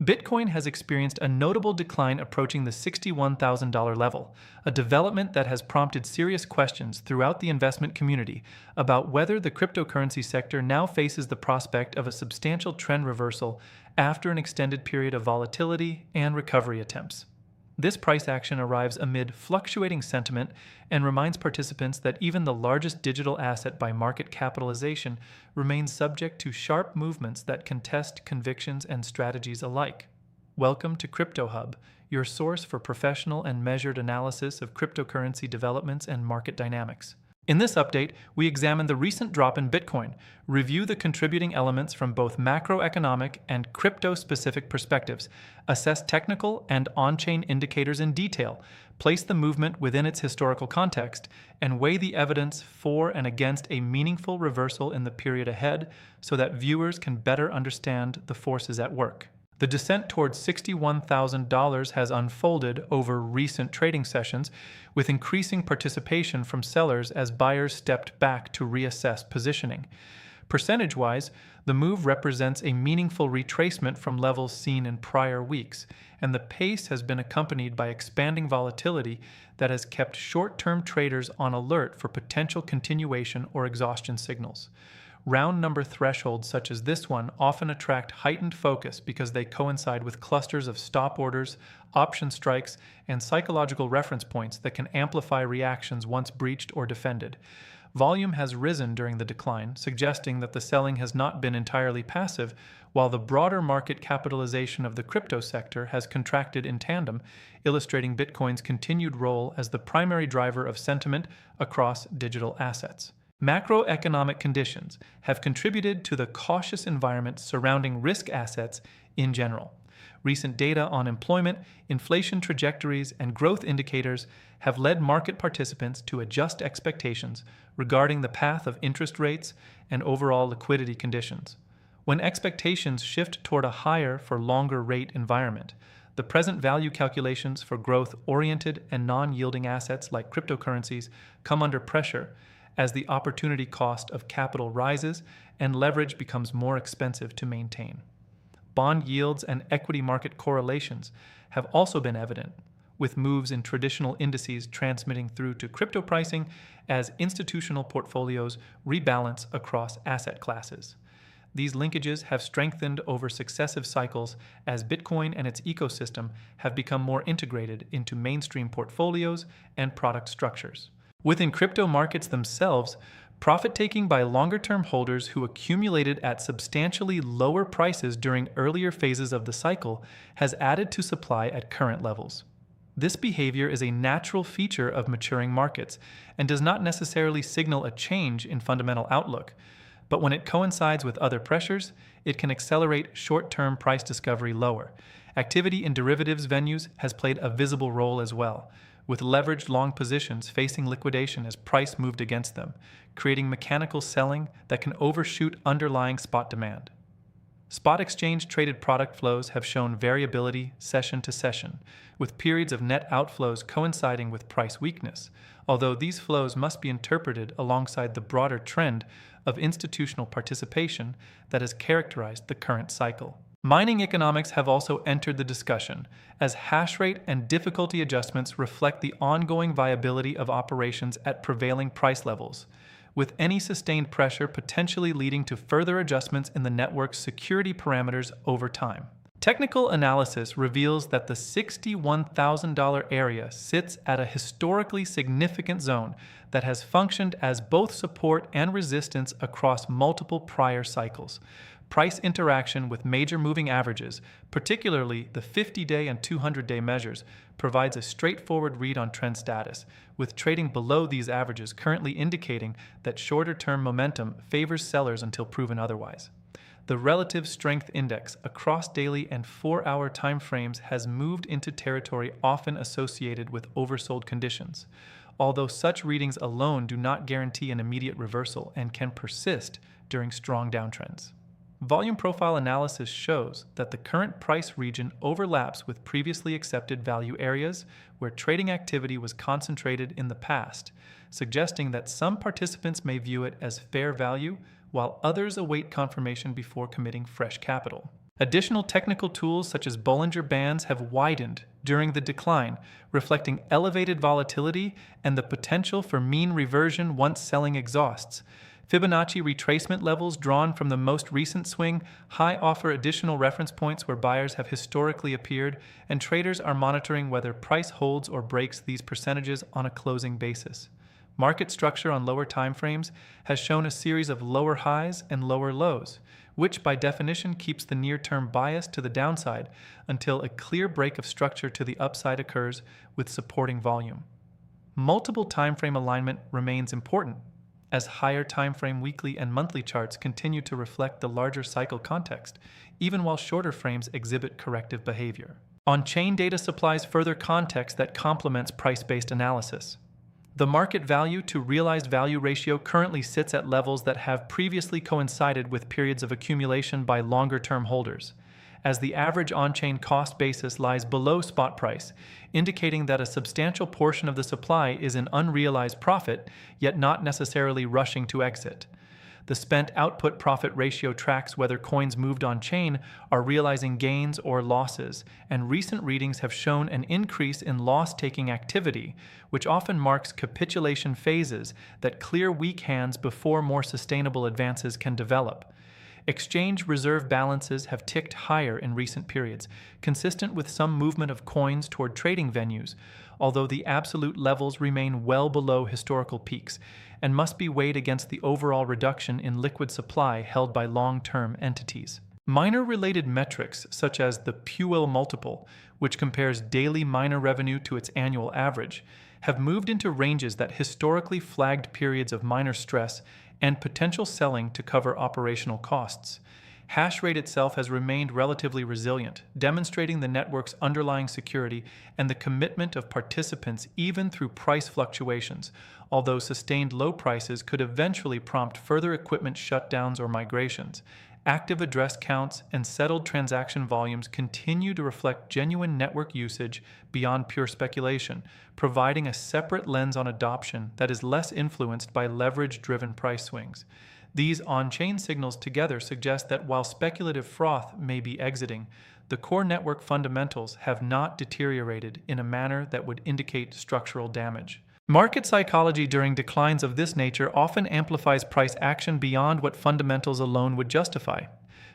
Bitcoin has experienced a notable decline approaching the $61,000 level, a development that has prompted serious questions throughout the investment community about whether the cryptocurrency sector now faces the prospect of a substantial trend reversal after an extended period of volatility and recovery attempts. This price action arrives amid fluctuating sentiment and reminds participants that even the largest digital asset by market capitalization remains subject to sharp movements that contest convictions and strategies alike. Welcome to Crypto Hub, your source for professional and measured analysis of cryptocurrency developments and market dynamics. In this update, we examine the recent drop in Bitcoin, review the contributing elements from both macroeconomic and crypto-specific perspectives, assess technical and on-chain indicators in detail, place the movement within its historical context, and weigh the evidence for and against a meaningful reversal in the period ahead so that viewers can better understand the forces at work. The descent towards $61,000 has unfolded over recent trading sessions, with increasing participation from sellers as buyers stepped back to reassess positioning. Percentage-wise, the move represents a meaningful retracement from levels seen in prior weeks, and the pace has been accompanied by expanding volatility that has kept short-term traders on alert for potential continuation or exhaustion signals. Round number thresholds such as this one often attract heightened focus because they coincide with clusters of stop orders, option strikes, and psychological reference points that can amplify reactions once breached or defended. Volume has risen during the decline, suggesting that the selling has not been entirely passive, while the broader market capitalization of the crypto sector has contracted in tandem, illustrating Bitcoin's continued role as the primary driver of sentiment across digital assets. Macroeconomic conditions have contributed to the cautious environment surrounding risk assets in general. Recent data on employment, inflation trajectories, and growth indicators have led market participants to adjust expectations regarding the path of interest rates and overall liquidity conditions. When expectations shift toward a higher for longer rate environment, the present value calculations for growth-oriented and non-yielding assets like cryptocurrencies come under pressure as the opportunity cost of capital rises and leverage becomes more expensive to maintain. Bond yields and equity market correlations have also been evident, with moves in traditional indices transmitting through to crypto pricing as institutional portfolios rebalance across asset classes. These linkages have strengthened over successive cycles as Bitcoin and its ecosystem have become more integrated into mainstream portfolios and product structures. Within crypto markets themselves, profit-taking by longer-term holders who accumulated at substantially lower prices during earlier phases of the cycle has added to supply at current levels. This behavior is a natural feature of maturing markets and does not necessarily signal a change in fundamental outlook, but when it coincides with other pressures, it can accelerate short-term price discovery lower. Activity in derivatives venues has played a visible role as well, with leveraged long positions facing liquidation as price moved against them, creating mechanical selling that can overshoot underlying spot demand. Spot exchange-traded product flows have shown variability session to session, with periods of net outflows coinciding with price weakness, although these flows must be interpreted alongside the broader trend of institutional participation that has characterized the current cycle. Mining economics have also entered the discussion, as hash rate and difficulty adjustments reflect the ongoing viability of operations at prevailing price levels, with any sustained pressure potentially leading to further adjustments in the network's security parameters over time. Technical analysis reveals that the $61,000 area sits at a historically significant zone that has functioned as both support and resistance across multiple prior cycles. Price interaction with major moving averages, particularly the 50-day and 200-day measures, provides a straightforward read on trend status, with trading below these averages currently indicating that shorter-term momentum favors sellers until proven otherwise. The relative strength index across daily and 4-hour timeframes has moved into territory often associated with oversold conditions, although such readings alone do not guarantee an immediate reversal and can persist during strong downtrends. Volume profile analysis shows that the current price region overlaps with previously accepted value areas where trading activity was concentrated in the past, suggesting that some participants may view it as fair value while others await confirmation before committing fresh capital. Additional technical tools such as Bollinger Bands have widened during the decline, reflecting elevated volatility and the potential for mean reversion once selling exhausts. Fibonacci retracement levels drawn from the most recent swing high offer additional reference points where buyers have historically appeared, and traders are monitoring whether price holds or breaks these percentages on a closing basis. Market structure on lower timeframes has shown a series of lower highs and lower lows, which by definition keeps the near-term bias to the downside until a clear break of structure to the upside occurs with supporting volume. Multiple timeframe alignment remains important, as higher timeframe weekly and monthly charts continue to reflect the larger cycle context, even while shorter frames exhibit corrective behavior. On-chain data supplies further context that complements price-based analysis. The market value to realized value ratio currently sits at levels that have previously coincided with periods of accumulation by longer-term holders, as the average on-chain cost basis lies below spot price, indicating that a substantial portion of the supply is in unrealized profit, yet not necessarily rushing to exit. The spent output profit ratio tracks whether coins moved on-chain are realizing gains or losses, and recent readings have shown an increase in loss-taking activity, which often marks capitulation phases that clear weak hands before more sustainable advances can develop. Exchange reserve balances have ticked higher in recent periods, consistent with some movement of coins toward trading venues, although the absolute levels remain well below historical peaks and must be weighed against the overall reduction in liquid supply held by long-term entities. Miner-related metrics, such as the Puel multiple, which compares daily miner revenue to its annual average, have moved into ranges that historically flagged periods of miner stress and potential selling to cover operational costs. Hash rate itself has remained relatively resilient, demonstrating the network's underlying security and the commitment of participants even through price fluctuations, although sustained low prices could eventually prompt further equipment shutdowns or migrations. Active address counts and settled transaction volumes continue to reflect genuine network usage beyond pure speculation, providing a separate lens on adoption that is less influenced by leverage-driven price swings. These on-chain signals together suggest that while speculative froth may be exiting, the core network fundamentals have not deteriorated in a manner that would indicate structural damage. Market psychology during declines of this nature often amplifies price action beyond what fundamentals alone would justify.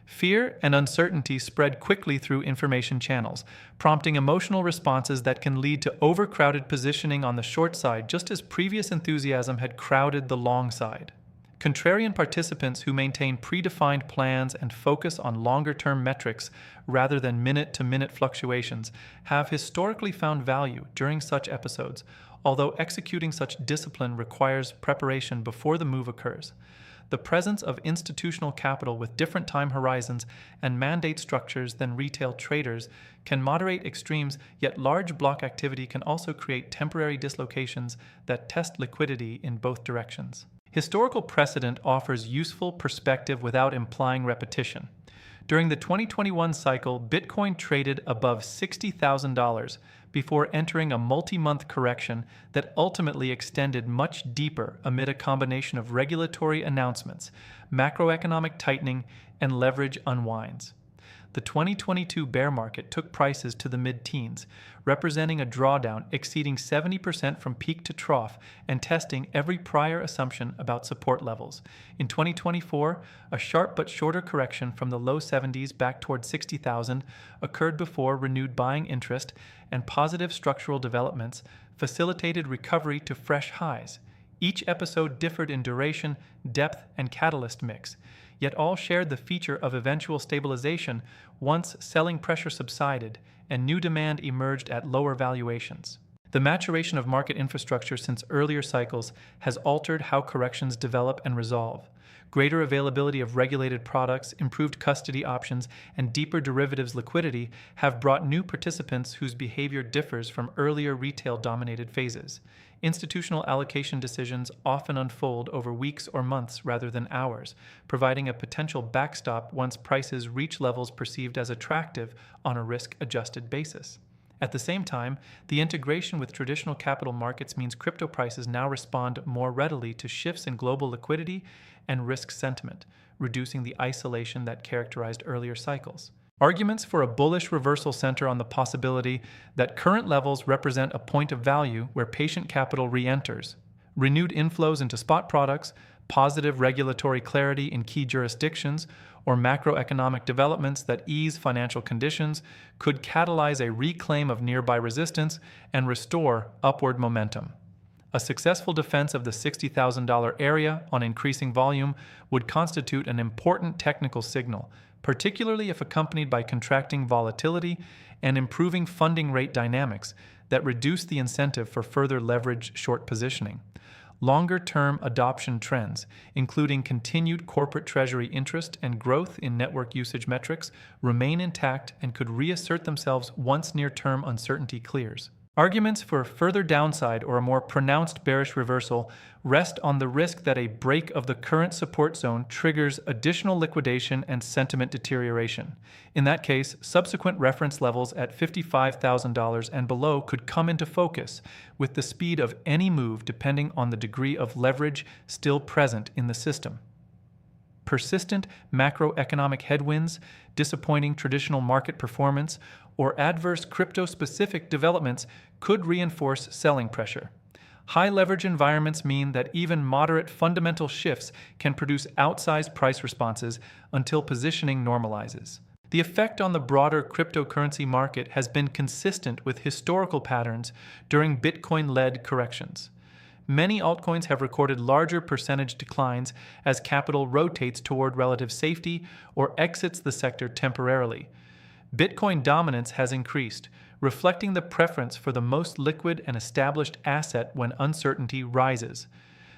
Fear and uncertainty spread quickly through information channels, prompting emotional responses that can lead to overcrowded positioning on the short side just as previous enthusiasm had crowded the long side. Contrarian participants who maintain predefined plans and focus on longer-term metrics rather than minute-to-minute fluctuations have historically found value during such episodes, although executing such discipline requires preparation before the move occurs. The presence of institutional capital with different time horizons and mandate structures than retail traders can moderate extremes, yet large block activity can also create temporary dislocations that test liquidity in both directions. Historical precedent offers useful perspective without implying repetition. During the 2021 cycle, Bitcoin traded above $60,000 before entering a multi-month correction that ultimately extended much deeper amid a combination of regulatory announcements, macroeconomic tightening, and leverage unwinds. The 2022 bear market took prices to the mid-teens, representing a drawdown exceeding 70% from peak to trough and testing every prior assumption about support levels. In 2024, a sharp but shorter correction from the low 70s back toward 60,000 occurred before renewed buying interest and positive structural developments facilitated recovery to fresh highs. Each episode differed in duration, depth, and catalyst mix, yet all shared the feature of eventual stabilization once selling pressure subsided and new demand emerged at lower valuations. The maturation of market infrastructure since earlier cycles has altered how corrections develop and resolve. Greater availability of regulated products, improved custody options, and deeper derivatives liquidity have brought new participants whose behavior differs from earlier retail-dominated phases. Institutional allocation decisions often unfold over weeks or months rather than hours, providing a potential backstop once prices reach levels perceived as attractive on a risk-adjusted basis. At the same time, the integration with traditional capital markets means crypto prices now respond more readily to shifts in global liquidity and risk sentiment, reducing the isolation that characterized earlier cycles. Arguments for a bullish reversal center on the possibility that current levels represent a point of value where patient capital re-enters. Renewed inflows into spot products, positive regulatory clarity in key jurisdictions, or macroeconomic developments that ease financial conditions could catalyze a reclaim of nearby resistance and restore upward momentum. A successful defense of the $60,000 area on increasing volume would constitute an important technical signal, particularly if accompanied by contracting volatility and improving funding rate dynamics that reduce the incentive for further leveraged short positioning. Longer-term adoption trends, including continued corporate treasury interest and growth in network usage metrics, remain intact and could reassert themselves once near-term uncertainty clears. Arguments for further downside or a more pronounced bearish reversal rest on the risk that a break of the current support zone triggers additional liquidation and sentiment deterioration. In that case, subsequent reference levels at $55,000 and below could come into focus, with the speed of any move depending on the degree of leverage still present in the system. Persistent macroeconomic headwinds, disappointing traditional market performance, or adverse crypto-specific developments could reinforce selling pressure. High leverage environments mean that even moderate fundamental shifts can produce outsized price responses until positioning normalizes. The effect on the broader cryptocurrency market has been consistent with historical patterns during Bitcoin-led corrections. Many altcoins have recorded larger percentage declines as capital rotates toward relative safety or exits the sector temporarily. Bitcoin dominance has increased, reflecting the preference for the most liquid and established asset when uncertainty rises.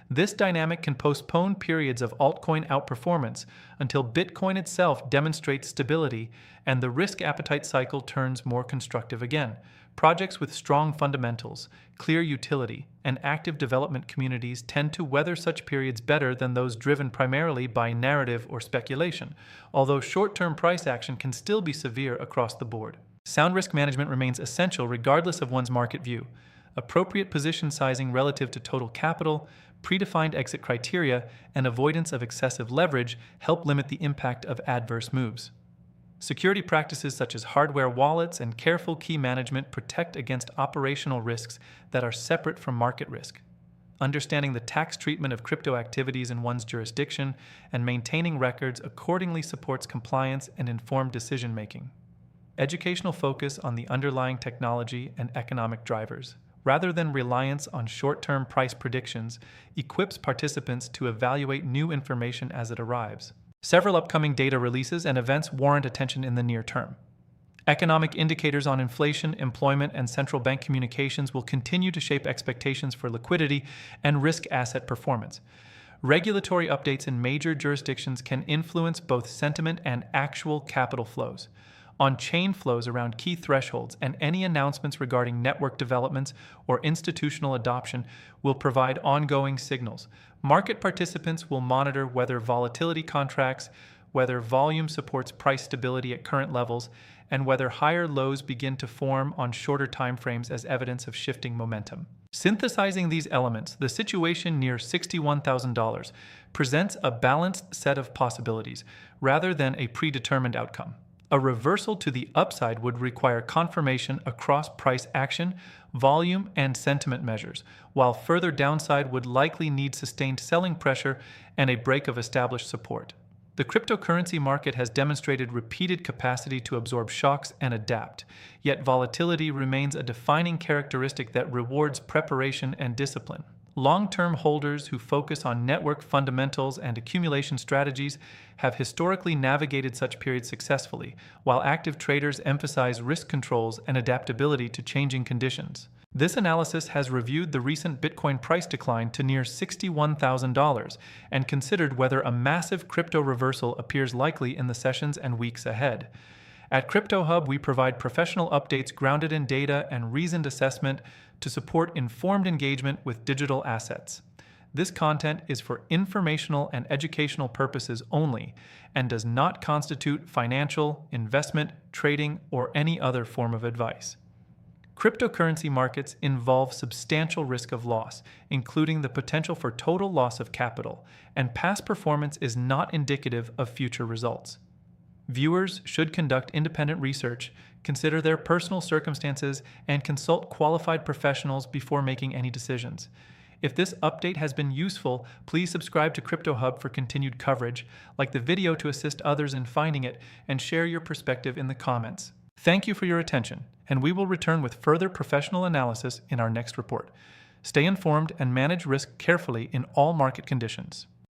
This dynamic can postpone periods of altcoin outperformance until Bitcoin itself demonstrates stability and the risk appetite cycle turns more constructive again. Projects with strong fundamentals, clear utility, and active development communities tend to weather such periods better than those driven primarily by narrative or speculation, although short-term price action can still be severe across the board. Sound risk management remains essential regardless of one's market view. Appropriate position sizing relative to total capital, predefined exit criteria, and avoidance of excessive leverage help limit the impact of adverse moves. Security practices such as hardware wallets and careful key management protect against operational risks that are separate from market risk. Understanding the tax treatment of crypto activities in one's jurisdiction and maintaining records accordingly supports compliance and informed decision-making. Educational focus on the underlying technology and economic drivers, rather than reliance on short-term price predictions, equips participants to evaluate new information as it arrives. Several upcoming data releases and events warrant attention in the near term. Economic indicators on inflation, employment, and central bank communications will continue to shape expectations for liquidity and risk asset performance. Regulatory updates in major jurisdictions can influence both sentiment and actual capital flows. On-chain flows around key thresholds and any announcements regarding network developments or institutional adoption will provide ongoing signals. Market participants will monitor whether volatility contracts, whether volume supports price stability at current levels, and whether higher lows begin to form on shorter timeframes as evidence of shifting momentum. Synthesizing these elements, the situation near $61,000 presents a balanced set of possibilities rather than a predetermined outcome. A reversal to the upside would require confirmation across price action, volume, and sentiment measures, while further downside would likely need sustained selling pressure and a break of established support. The cryptocurrency market has demonstrated repeated capacity to absorb shocks and adapt, yet volatility remains a defining characteristic that rewards preparation and discipline. Long-term holders who focus on network fundamentals and accumulation strategies have historically navigated such periods successfully, while active traders emphasize risk controls and adaptability to changing conditions. This analysis has reviewed the recent Bitcoin price decline to near $61,000 and considered whether a massive crypto reversal appears likely in the sessions and weeks ahead. At Crypto Hub, we provide professional updates grounded in data and reasoned assessment to support informed engagement with digital assets. This content is for informational and educational purposes only and does not constitute financial, investment, trading, or any other form of advice. Cryptocurrency markets involve substantial risk of loss, including the potential for total loss of capital, and past performance is not indicative of future results. Viewers should conduct independent research, consider their personal circumstances, and consult qualified professionals before making any decisions. If this update has been useful, please subscribe to Crypto Hub for continued coverage, like the video to assist others in finding it, and share your perspective in the comments. Thank you for your attention, and we will return with further professional analysis in our next report. Stay informed and manage risk carefully in all market conditions.